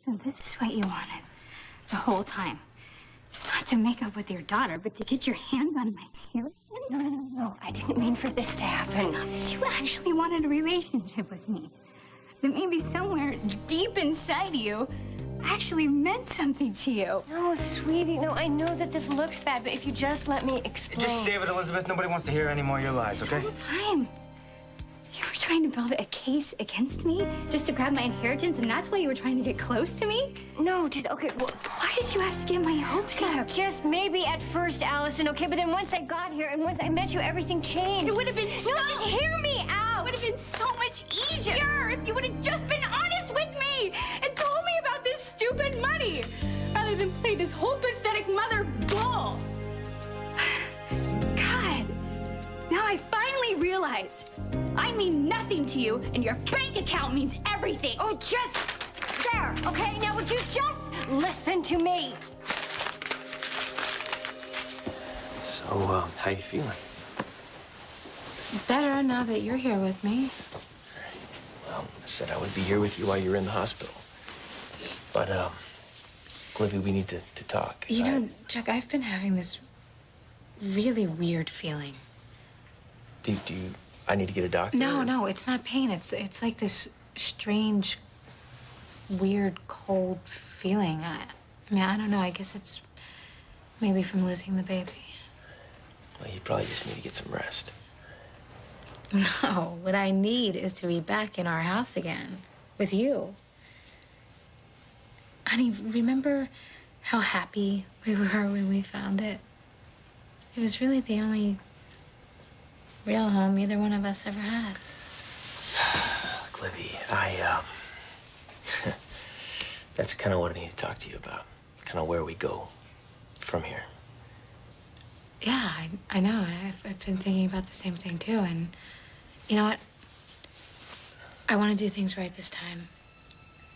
So this is what you wanted the whole time. Not to make up with your daughter, but to get your hands on my hair. No. I didn't mean for this to happen. You actually wanted a relationship with me. That maybe somewhere deep inside you actually meant something to you. No, sweetie, no, I know that this looks bad, but if you just let me explain. Just save it, Elizabeth. Nobody wants to hear any more of your lies, okay? This whole time, you were trying to build a case against me just to grab my inheritance, and that's why you were trying to get close to me? No, okay, well, why did you have to get my hopes up? Just maybe at first, Allison, okay? But then once I got here and once I met you, everything changed. It would have been so... No, just hear me out! It would have been so much easier if you would have just been honest with me and told me about this stupid money rather than play this whole pathetic mother bull. God, now I finally realize I mean nothing to you and your bank account means everything. Oh, just there, okay? Now would you just listen to me? So, how you feeling? Better now that you're here with me. Well, I said I would be here with you while you're in the hospital. But, Olivia, we need to talk. You know, Chuck, I've been having this really weird feeling. I need to get a doctor? No, it's not pain. It's like this strange, weird, cold feeling. I mean, I don't know. I guess it's maybe from losing the baby. Well, you probably just need to get some rest. No, what I need is to be back in our house again with you. Honey, remember how happy we were when we found it? It was really the only real home either one of us ever had. Look, Libby, that's kind of what I need to talk to you about. Kind of where we go from here. Yeah, I know. I've been thinking about the same thing, too. And you know what? I want to do things right this time.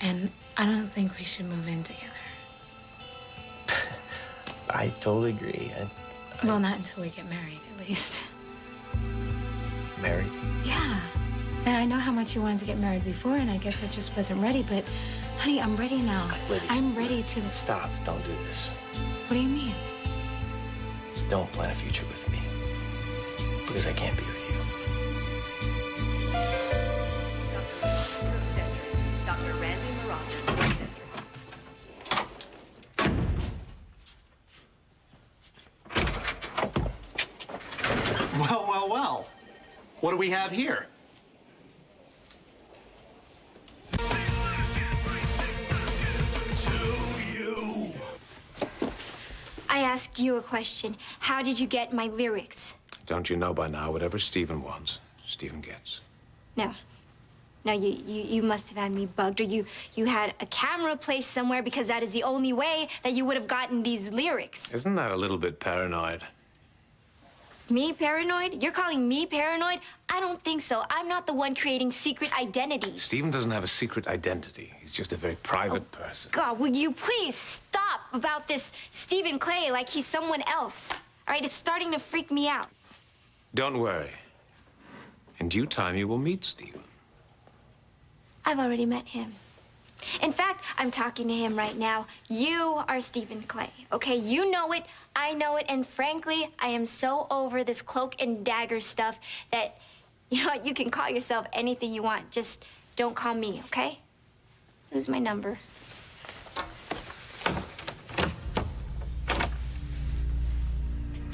And I don't think we should move in together. I totally agree. Well, not until we get married, at least. Married? Yeah. And I know how much you wanted to get married before, and I guess I just wasn't ready. But, honey, I'm ready now. Libby, I'm ready to... Stop. Don't do this. What do you mean? Don't plan a future with me. Because I can't be with you. Dr. Randy Morocco. Well. What do we have here? I asked you a question. How did you get my lyrics? Don't you know by now, whatever Stephen wants, Stephen gets. No, you must have had me bugged, or you had a camera placed somewhere, because that is the only way that you would have gotten these lyrics. Isn't that a little bit paranoid? Me paranoid? You're calling me paranoid? I don't think so. I'm not the one creating secret identities. Stephen doesn't have a secret identity. He's just a very private person. God, will you please stop about this Stephen Clay like he's someone else? All right, it's starting to freak me out. Don't worry. In due time, you will meet Stephen. I've already met him. In fact, I'm talking to him right now. You are Stephen Clay, okay? You know it, I know it, and frankly, I am so over this cloak and dagger stuff that, you know what, you can call yourself anything you want. Just don't call me, okay? Lose my number.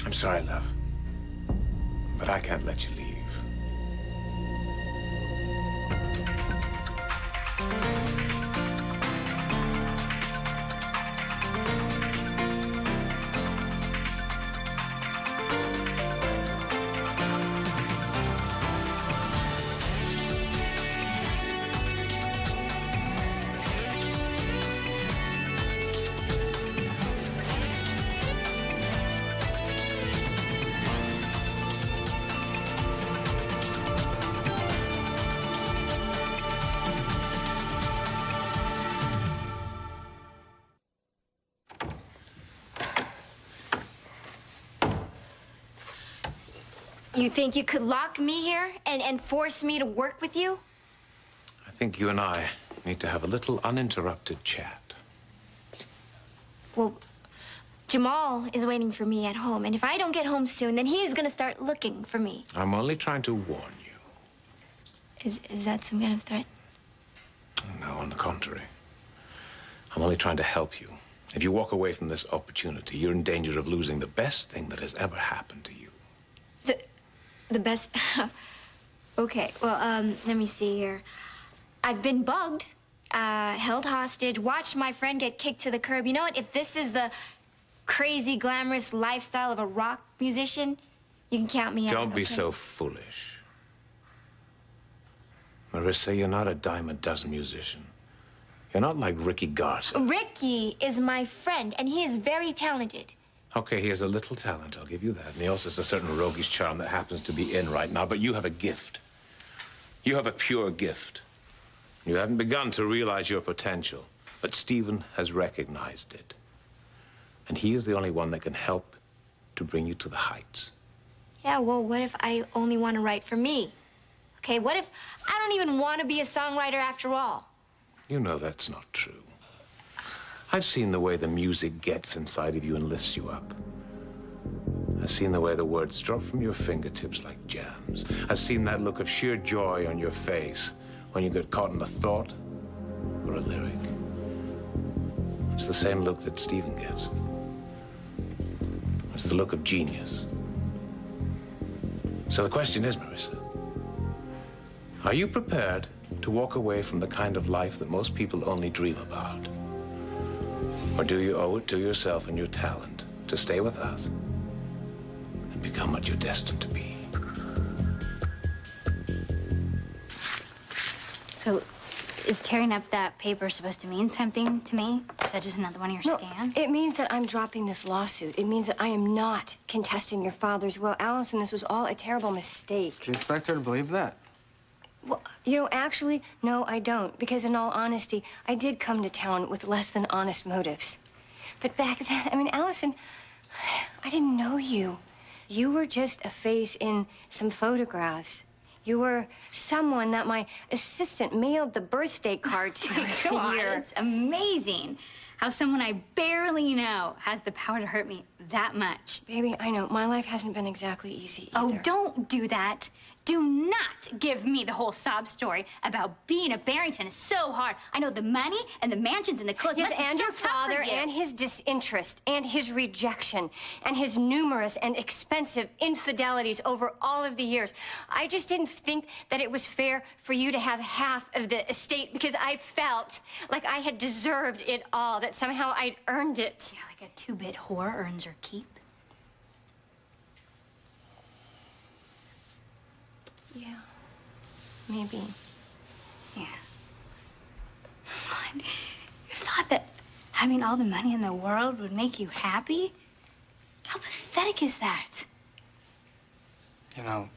I'm sorry, love. But I can't let you leave. You think you could lock me here and force me to work with you? I think you and I need to have a little uninterrupted chat. Well, Jamal is waiting for me at home, and if I don't get home soon, then he is gonna start looking for me. I'm only trying to warn you. Is that some kind of threat? No, on the contrary. I'm only trying to help you. If you walk away from this opportunity, you're in danger of losing the best thing that has ever happened to you. The best... Okay, well, let me see here. I've been bugged, held hostage, watched my friend get kicked to the curb. You know what? If this is the crazy, glamorous lifestyle of a rock musician, you can count me out. Don't be okay? so foolish. Marissa, you're not a dime a dozen musician. You're not like Ricky Garza. Ricky is my friend, and he is very talented. Okay, he has a little talent, I'll give you that. And he also has a certain roguish charm that happens to be in right now. But you have a gift. You have a pure gift. You haven't begun to realize your potential. But Stephen has recognized it. And he is the only one that can help to bring you to the heights. Yeah, well, what if I only want to write for me? Okay, what if I don't even want to be a songwriter after all? You know that's not true. I've seen the way the music gets inside of you and lifts you up. I've seen the way the words drop from your fingertips like gems. I've seen that look of sheer joy on your face when you get caught in a thought or a lyric. It's the same look that Stephen gets. It's the look of genius. So the question is, Marissa, are you prepared to walk away from the kind of life that most people only dream about? Or do you owe it to yourself and your talent to stay with us and become what you're destined to be? So, is tearing up that paper supposed to mean something to me? Is that just another one of your scams? It means that I'm dropping this lawsuit. It means that I am not contesting your father's will. Allison, this was all a terrible mistake. Do you expect her to believe that? Well, you know, actually, no, I don't. Because in all honesty, I did come to town with less than honest motives. But back then, I mean, Allison, I didn't know you. You were just a face in some photographs. You were someone that my assistant mailed the birthday card to every year. It's amazing how someone I barely know has the power to hurt me that much. Baby, I know. My life hasn't been exactly easy either. Oh, don't do that. Do not give me the whole sob story about being a Barrington. It's so hard. I know the money and the mansions and the clothes. Yes, must be and so your tough for father, you. and his disinterest, and his rejection, and his numerous and expensive infidelities over all of the years. I just didn't think that it was fair for you to have half of the estate because I felt like I had deserved it all, that somehow I'd earned it. Yeah, like a two-bit whore earns her keep. Yeah, maybe. Yeah. What? You thought that having all the money in the world would make you happy? How pathetic is that? You know,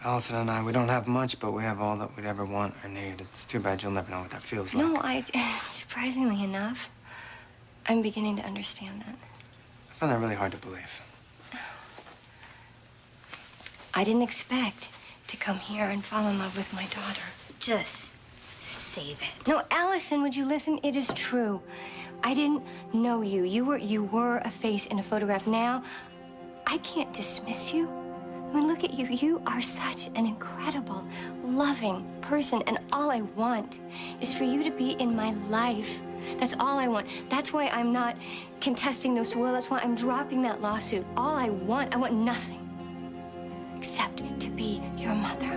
Allison and I, we don't have much, but we have all that we'd ever want or need. It's too bad you'll never know what that feels like. No, surprisingly enough, I'm beginning to understand that. I find that really hard to believe. I didn't expect to come here and fall in love with my daughter. Just save it. No, Allison, would you listen? It is true. I didn't know you. You were a face in a photograph. Now, I can't dismiss you. I mean, look at you. You are such an incredible, loving person, and all I want is for you to be in my life. That's all I want. That's why I'm not contesting this will. That's why I'm dropping that lawsuit. All I want nothing except to be your mother.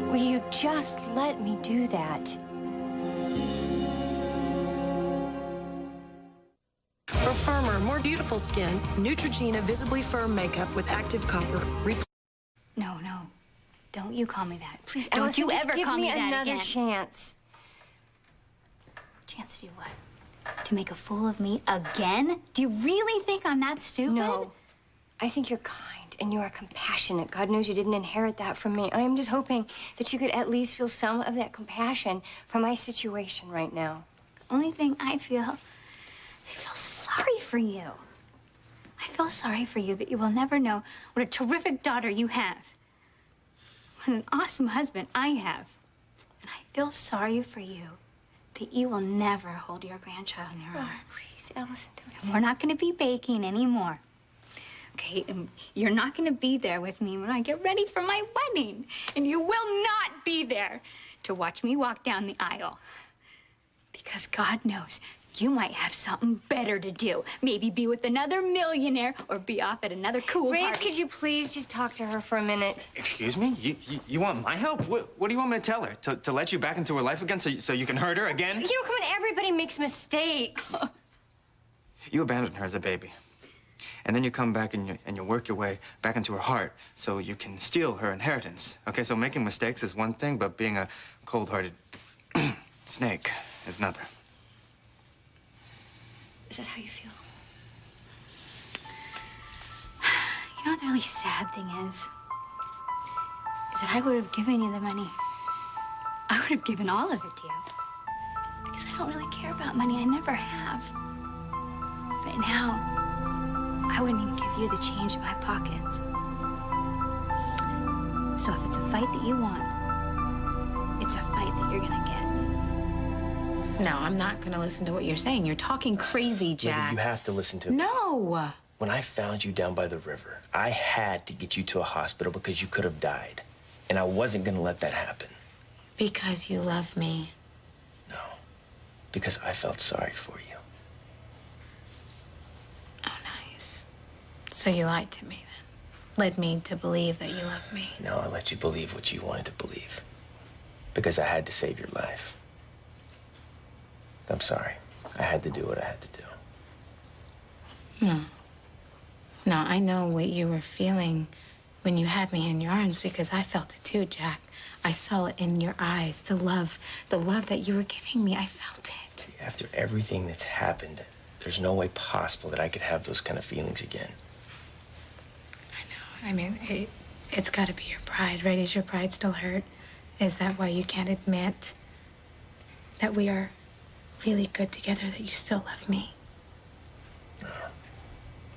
Will you just let me do that? For firmer, more beautiful skin, Neutrogena Visibly Firm Makeup with active copper. No. Don't you call me that. Please, don't Allison, you just ever give call me me that another again. chance. Chance to do what? To make a fool of me again? Do you really think I'm that stupid? No. I think you're kind and you are compassionate. God knows you didn't inherit that from me. I am just hoping that you could at least feel some of that compassion for my situation right now. The only thing I feel sorry for you. I feel sorry for you that you will never know what a terrific daughter you have. What an awesome husband I have. And I feel sorry for you that you will never hold your grandchild in your arms. Please, Allison, don't And we're not going to be baking anymore. Okay, and you're not going to be there with me when I get ready for my wedding. And you will not be there to watch me walk down the aisle. Because God knows you might have something better to do. Maybe be with another millionaire or be off at another cool Ray, party. could you please just talk to her for a minute? Excuse me? You want my help? What do you want me to tell her? To let you back into her life again so you can hurt her again? You know, come on, everybody makes mistakes. You abandoned her as a baby. And then you come back and you work your way back into her heart so you can steal her inheritance. Okay, so making mistakes is one thing, but being a cold-hearted snake is another. Is that how you feel? You know what the really sad thing is that I would have given you the money. I would have given all of it to you. Because I don't really care about money. I never have. But now, I wouldn't even give you the change in my pockets. So if it's a fight that you want, it's a fight that you're gonna get. No, I'm not gonna listen to what you're saying. You're talking crazy, Jack. Libby, you have to listen to me. No! When I found you down by the river, I had to get you to a hospital because you could have died. And I wasn't gonna let that happen. Because you love me. No. Because I felt sorry for you. Oh, nice. So you lied to me then. Led me to believe that you love me. No, I let you believe what you wanted to believe. Because I had to save your life. I'm sorry. I had to do what I had to do. No. No, I know what you were feeling when you had me in your arms because I felt it too, Jack. I saw it in your eyes, the love that you were giving me. I felt it. After everything that's happened, there's no way possible that I could have those kind of feelings again. I mean, it's got to be your pride, right? Is your pride still hurt? Is that why you can't admit that we are really good together, that you still love me? No,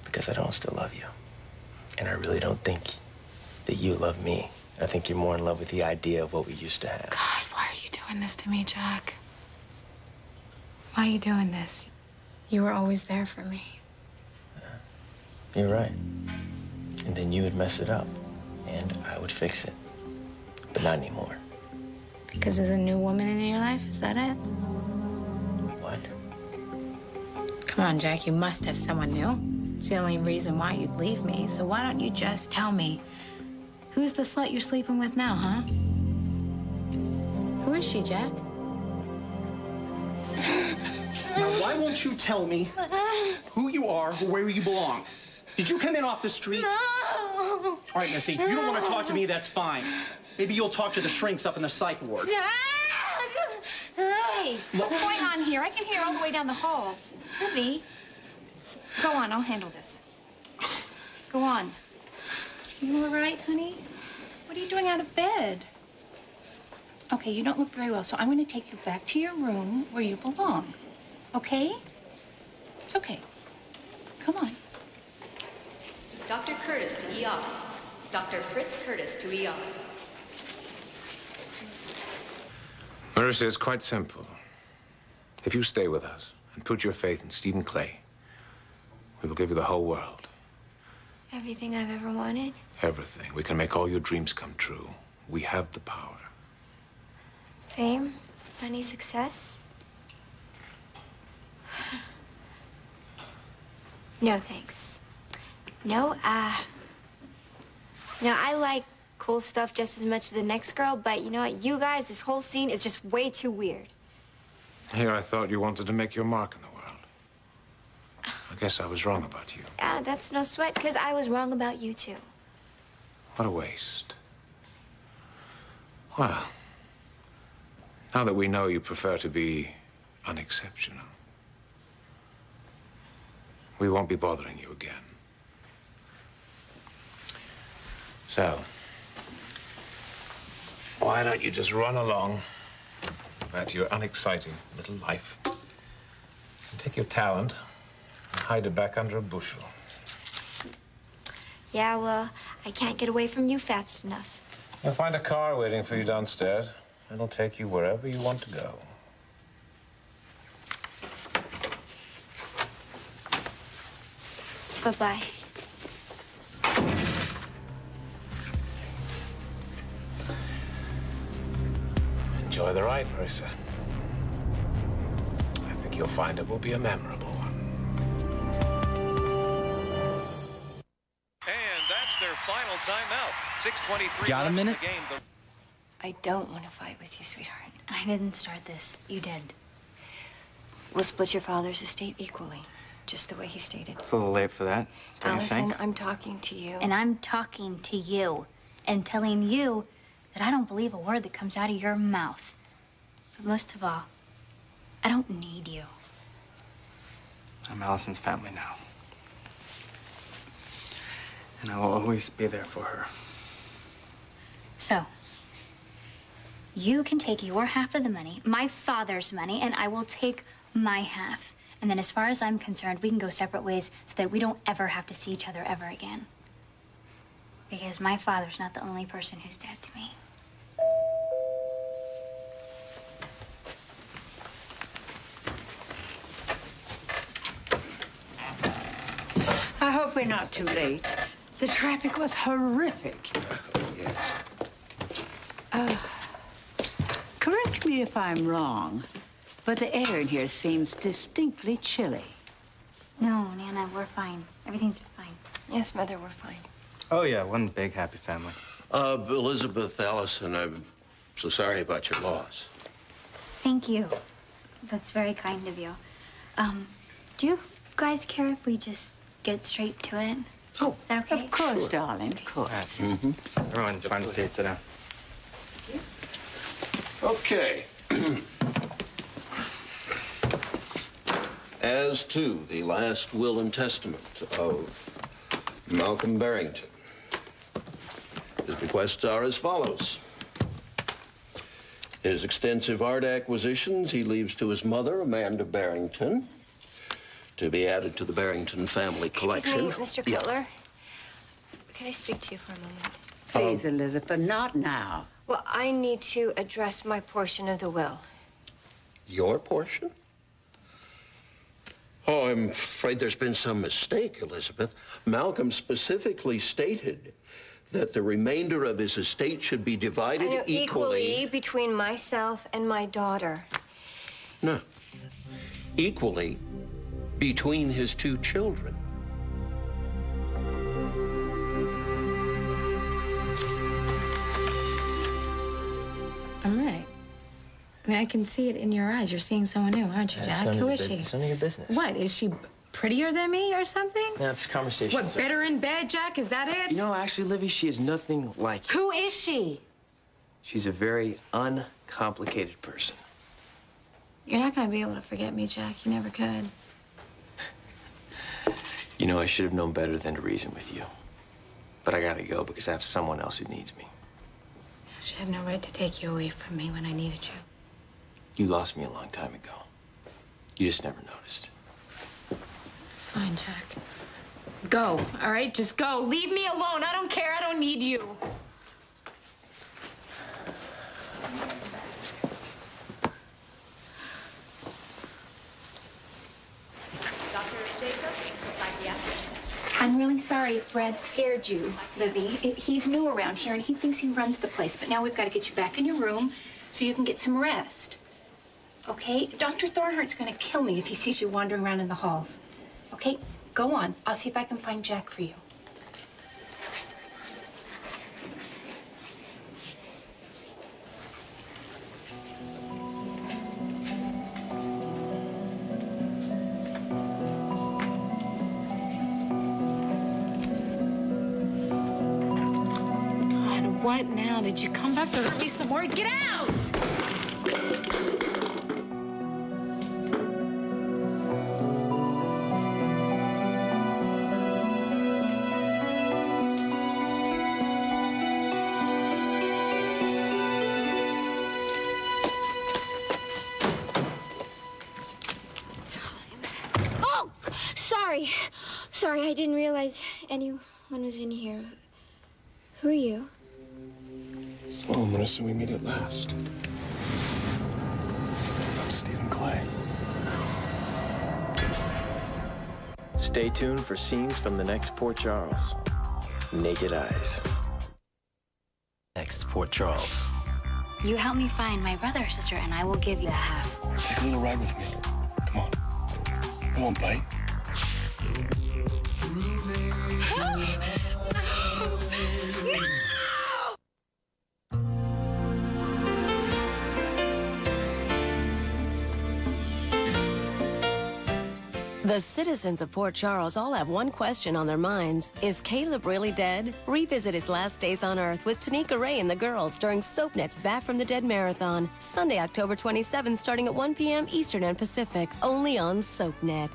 because I don't still love you. And I really don't think that you love me. I think you're more in love with the idea of what we used to have. God, why are you doing this to me, Jack? Why are you doing this? You were always there for me. You're right. And then you would mess it up, and I would fix it. But not anymore. Because of the new woman in your life? Is that it? What? Come on, Jack, you must have someone new. It's the only reason why you'd leave me. So why don't you just tell me, who's the slut you're sleeping with now, huh? Who is she, Jack? Now, why won't you tell me who you are or where you belong? Did you come in off the street? No. All right, Missy, you don't want to talk to me, that's fine. Maybe you'll talk to the shrinks up in the psych ward. Hey, what's going on here? I can hear all the way down the hall. Libby, go on, I'll handle this. Go on. You all right, honey? What are you doing out of bed? Okay, you don't look very well, so I'm going to take you back to your room where you belong. Okay? It's okay. Come on. Dr. Curtis to ER. Dr. Fritz Curtis to ER. Marissa, it's quite simple. If you stay with us and put your faith in Stephen Clay, we will give you the whole world. Everything I've ever wanted? Everything. We can make all your dreams come true. We have the power. Fame? Money, success? No, thanks. No, I like cool stuff just as much as the next girl, but you know what? You guys, this whole scene is just way too weird. Here, I thought you wanted to make your mark in the world. I guess I was wrong about you. Yeah, that's no sweat, because I was wrong about you, too. What a waste. Well, now that we know you prefer to be unexceptional, we won't be bothering you again. So, why don't you just run along back to your unexciting little life and take your talent and hide it back under a bushel? Yeah, well, I can't get away from you fast enough. You'll find a car waiting for you downstairs. It'll take you wherever you want to go. Bye-bye. Enjoy the ride, Marissa. I think you'll find it will be a memorable one. And that's their final timeout. 6:23 Got a minute? left in the game. I don't want to fight with you, sweetheart. I didn't start this. You did. We'll split your father's estate equally, just the way he stated. It's a little late for that, don't you Allison, think? I'm talking to you. And I'm talking to you and telling you that I don't believe a word that comes out of your mouth. But most of all, I don't need you. I'm Allison's family now. And I will always be there for her. So, you can take your half of the money, my father's money, and I will take my half. And then as far as I'm concerned, we can go separate ways so that we don't ever have to see each other ever again. Because my father's not the only person who's dead to me. I hope we're not too late. The traffic was horrific. Yes. Correct me if I'm wrong, but the air in here seems distinctly chilly. No, Nana, we're fine. Everything's fine. Yes, Mother, we're fine. Oh, yeah, one big happy family. Elizabeth, Allison, I'm so sorry about your loss. Thank you. That's very kind of you. Do you guys care if we just get straight to it? Oh, is that okay? Of course, darling, of course. Everyone, find a seat, sit down. Okay. As to the last will and testament of Malcolm Barrington, his bequests are as follows. His extensive art acquisitions he leaves to his mother, Amanda Barrington, to be added to the Barrington family collection. Excuse me, Mr. Cutler. Can I speak to you for a moment? Please, Elizabeth, not now. Well, I need to address my portion of the will. Your portion? Oh, I'm afraid there's been some mistake, Elizabeth. Malcolm specifically stated that the remainder of his estate should be divided I know, equally between myself and my daughter. No. Equally between his two children. I'm right. I mean, I can see it in your eyes. You're seeing someone new, aren't you, Jack? Who is she? It's none of your business. What? Is she prettier than me or something? No, it's a conversation. What, better in bed, Jack? Is that it? You know, actually, Livy, she is nothing like you. Who is she? She's a very uncomplicated person. You're not going to be able to forget me, Jack. You never could. You know, I should have known better than to reason with you. But I gotta go because I have someone else who needs me. She had no right to take you away from me when I needed you. You lost me a long time ago. You just never noticed. Fine, Jack. Go, all right? Just go. Leave me alone. I don't care. I don't need you. Dr. Jacobs, psychiatrics. I'm really sorry if Brad scared you, Livy. He's new around here, and he thinks he runs the place. But now we've got to get you back in your room so you can get some rest. Okay? Dr. Thornhart's going to kill me if he sees you wandering around in the halls. Okay? Go on. I'll see if I can find Jack for you. What now? Did you come back to hurt me some more? Get out! Oh! Sorry. Sorry, I didn't realize anyone was in here. Who are you? So, Marissa, we meet at last. I'm Stephen Clay. Stay tuned for scenes from the next Port Charles. Naked Eyes. Next, Port Charles. You help me find my brother or sister, and I will give you the half. Take a little ride with me. Come on. Come on, bite. The citizens of Port Charles all have one question on their minds. Is Caleb really dead? Revisit his last days on Earth with Tanika Ray and the girls during SoapNet's Back from the Dead Marathon. Sunday, October 27th, starting at 1 p.m. Eastern and Pacific, only on SoapNet.